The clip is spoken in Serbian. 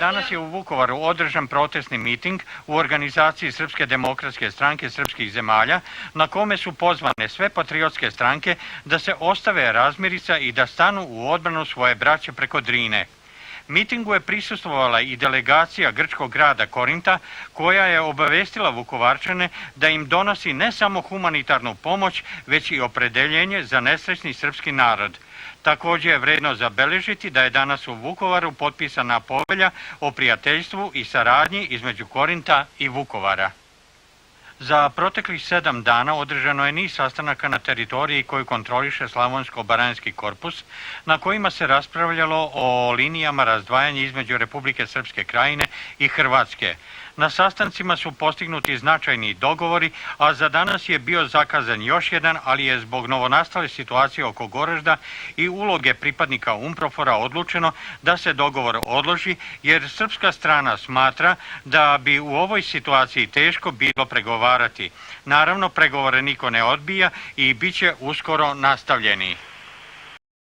Danas je u Vukovaru održan protestni miting u organizaciji Srpske demokratske stranke srpskih zemalja, na kome su pozvane sve patriotske stranke da se ostave razmirica i da stanu u odbranu svoje braće preko Drine. Mitingu je prisustvovala i delegacija grčkog grada Korinta, koja je obavestila Vukovarčane da im donosi ne samo humanitarnu pomoć, već i opredeljenje za nesrećni srpski narod. Također je vredno zabeležiti da je danas u Vukovaru potpisana povelja o prijateljstvu i saradnji između Korinta i Vukovara. Za proteklih 7 dana održano je niz sastanaka na teritoriji koju kontroliše Slavonsko-baranjski korpus, na kojima se raspravljalo o linijama razdvajanja između Republike Srpske Krajine i Hrvatske. Na sastancima su postignuti značajni dogovori, a za danas je bio zakazan još jedan, ali je zbog novonastale situacije oko Goražda i uloge pripadnika UNPROFOR-a odlučeno da se dogovor odloži, jer srpska strana smatra da bi u ovoj situaciji teško bilo pregovarati. Naravno, pregovore niko ne odbija i bit će uskoro nastavljeni.